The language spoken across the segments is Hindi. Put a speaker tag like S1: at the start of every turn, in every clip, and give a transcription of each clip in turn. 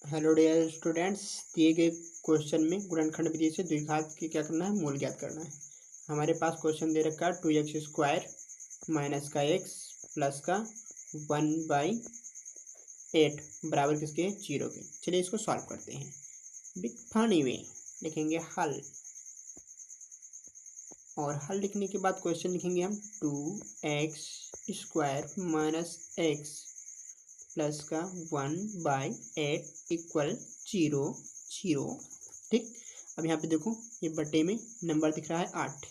S1: Hello dear students. दिए गए क्वेश्चन में गुणनखंड विधि से द्विघात की क्या करना है, मूल ज्ञात करना है। हमारे पास क्वेश्चन दे रखा है 2x² माइनस का x प्लस का 1/8 बराबर किसके, 0 के। चलिए इसको सॉल्व करते हैं बिग फनी वे। लिखेंगे हल, और हल लिखने के बाद क्वेश्चन लिखेंगे हम 2x² माइनस x प्लस का 1/8 इक्वल 0 0। ठीक। अब यहाँ पे देखो, ये बटे में नंबर दिख रहा है 8।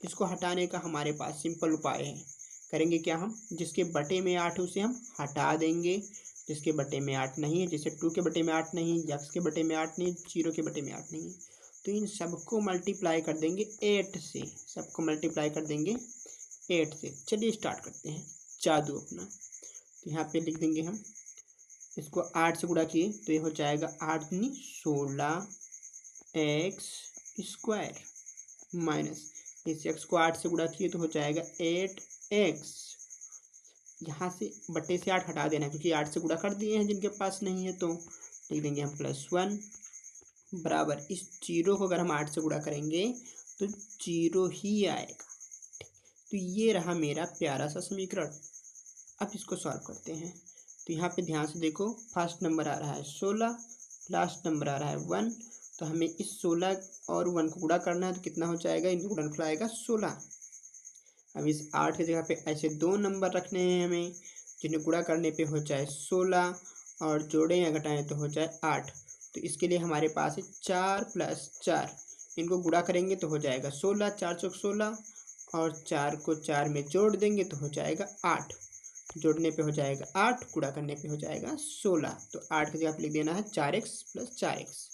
S1: इसको हटाने का हमारे पास सिंपल उपाय है। करेंगे क्या, हम जिसके बटे में 8 है उसे हम हटा देंगे। जिसके बटे में 8 नहीं है, जैसे 2 के बटे में 8 नहीं, x के बटे में 8 नहीं, 0 के बटे में 8 नहीं है, तो इन सबको मल्टीप्लाई कर देंगे 8 से। सबको मल्टीप्लाई कर देंगे 8 से। चलिए स्टार्ट करते हैं जादू अपना। तो यहाँ पे लिख देंगे हम, इसको 8 से गुणा किए तो ये हो जाएगा 8 दूनी 16x² माइनस इस x को 8 से गुणा किए तो हो जाएगा 8x। यहाँ से बटे से 8 हटा देना है क्योंकि 8 से गुणा कर दिए हैं जिनके पास नहीं है, तो लिख देंगे हम +1 बराबर इस 0 को अगर हम 8 से गुणा करेंगे तो 0 ही आएगा। तो ये रहा मेरा प्यारा सा समीकरण। अब इसको सॉल्व करते हैं। तो यहाँ पे ध्यान से देखो, फर्स्ट नंबर आ रहा है 16, लास्ट नंबर आ रहा है 1। तो हमें इस 16 और 1 को गुणा करना है, तो कितना हो जाएगा, इनका गुणनफल आएगा 16। अब इस 8 की जगह पे ऐसे 2 नंबर रखने हैं हमें, जिन्हें गुणा करने पे हो जाए 16 और जोड़ें या घटाएं तो हो जाए 8। तो इसके लिए हमारे पास है 4 + 4। इनको गुणा करेंगे तो हो जाएगा 16, 4 चौक 16, और 4 को 4 में जोड़ देंगे तो हो जाएगा 8। जोड़ने पे हो जाएगा 8, गुणा करने पे हो जाएगा 16। तो 8 की जगह पे लिख देना है 4x + 4x।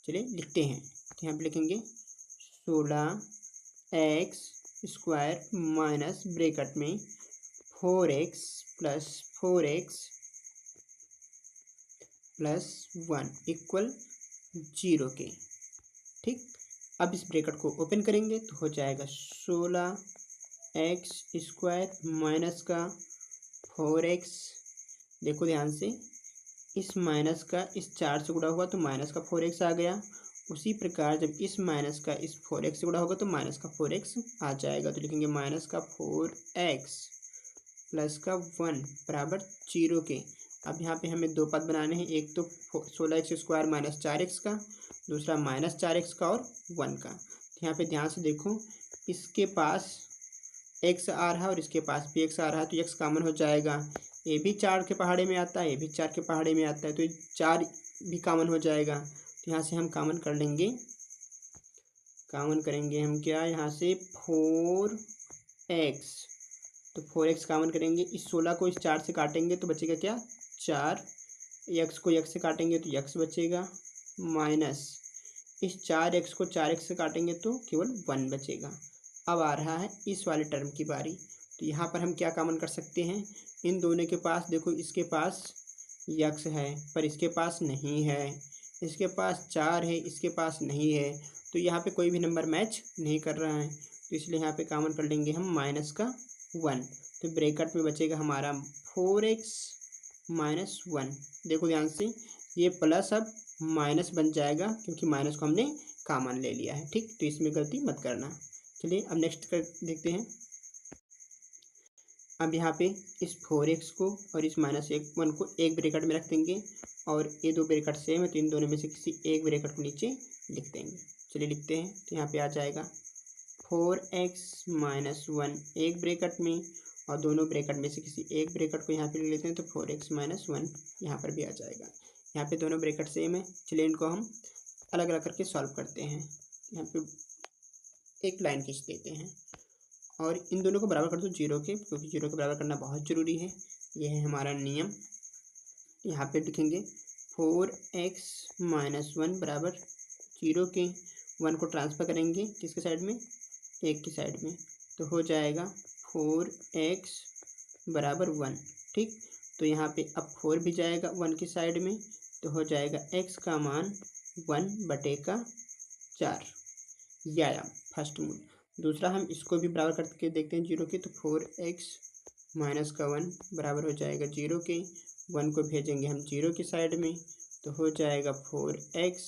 S1: चलिए लिखते हैं। तो यहाँ पे लिखेंगे 16x² माइनस ब्रैकेट में 4x + 4x + 1 इक्वल 0 के। ठीक। अब इस ब्रैकेट को ओपन करेंगे तो हो जाएगा 16x² माइनस का 4x। देखो ध्यान से, इस माइनस का इस 4 से गुणा हुआ तो माइनस का 4x आ गया। उसी प्रकार जब इस माइनस का इस 4x से गुणा होगा तो माइनस का 4x आ जाएगा। तो लिखेंगे माइनस का 4x प्लस का 1 बराबर 0 के। अब यहाँ पे हमें दो पद बनाने हैं, एक तो 16x² माइनस 4x का, दूसरा -4x का और 1 का। तो यहाँ पे ध्यान से देखो, इसके पास x आ रहा है और इसके पास भी x आ रहा है, तो x कॉमन हो जाएगा। ये भी 4 के पहाड़े में आता है, ये भी 4 के पहाड़े में आता है, तो 4 भी कॉमन हो जाएगा। तो यहाँ से हम कॉमन कर लेंगे, कॉमन करेंगे हम क्या, यहाँ से 4x। तो 4x कॉमन करेंगे, इस 16 को इस 4 से काटेंगे तो बचेगा क्या, 4। x को x से काटेंगे तो x बचेगा, माइनस इस 4x को 4x से काटेंगे तो केवल 1 बचेगा। अब आ रहा है इस वाले टर्म की बारी। तो यहाँ पर हम क्या कॉमन कर सकते हैं, इन दोनों के पास देखो, इसके पास x है पर इसके पास नहीं है, इसके पास 4 है इसके पास नहीं है, तो यहाँ पे कोई भी नंबर मैच नहीं कर रहा है। तो इसलिए यहाँ पे कॉमन कर लेंगे हम माइनस का 1। तो ब्रैकेट में बचेगा हमारा 4x माइनस 1। देखो ध्यान से, ये प्लस अब माइनस बन जाएगा क्योंकि माइनस को हमने कॉमन ले लिया है। ठीक, तो इसमें गलती मत करना। चलिए अब नेक्स्ट कर देखते हैं। अब यहाँ पे इस 4x को और इस -1 को एक ब्रैकेट में रख देंगे, और ये दो ब्रैकेट सेम है तो इन दोनों में से किसी एक ब्रैकेट को नीचे लिख देंगे। चलिए लिखते हैं। तो यहाँ पे आ जाएगा 4x - 1 एक ब्रैकेट में, और दोनों ब्रैकेट में से किसी एक ब्रैकेट को यहाँ पे ले लेते हैं, तो 4x - 1 यहाँ पर भी आ जाएगा। यहाँ पे दोनों ब्रैकेट सेम है। चलिए इनको हम अलग अलग करके सॉल्व करते हैं। यहाँ पे एक लाइन खींच देते हैं और इन दोनों को बराबर कर दो 0 के, क्योंकि 0 के बराबर करना बहुत ज़रूरी है, यह है हमारा नियम। यहाँ पे लिखेंगे 4x - 1 बराबर 0 के। 1 को ट्रांसफ़र करेंगे किसके साइड में, एक की साइड में, तो हो जाएगा 4x बराबर 1। ठीक, तो यहाँ पे अब 4 भी जाएगा 1 की साइड में, तो हो जाएगा x का मान 1/4। यह आया फर्स्ट मूल। दूसरा हम इसको भी बराबर करके देखते हैं 0 के, तो 4x - 1 बराबर हो जाएगा 0 के। 1 को भेजेंगे हम 0 की साइड में, तो हो जाएगा 4x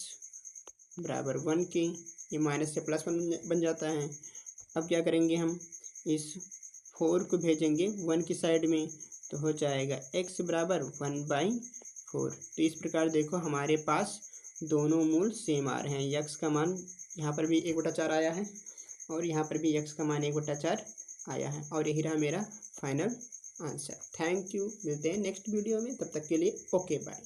S1: बराबर 1 के, ये माइनस से प्लस 1 बन जाता है। अब क्या करेंगे, हम इस 4 को भेजेंगे 1 की साइड में, तो हो जाएगा x बराबर 1/4। तो इस प्रकार देखो हमारे पास दोनों मूल सेम आ रहे हैं। x का मान यहाँ पर भी 1/4 आया है और यहाँ पर भी x का मान 1/4 आया है, और यही रहा मेरा फाइनल आंसर। थैंक यू, मिलते हैं नेक्स्ट वीडियो में, तब तक के लिए ओके बाय।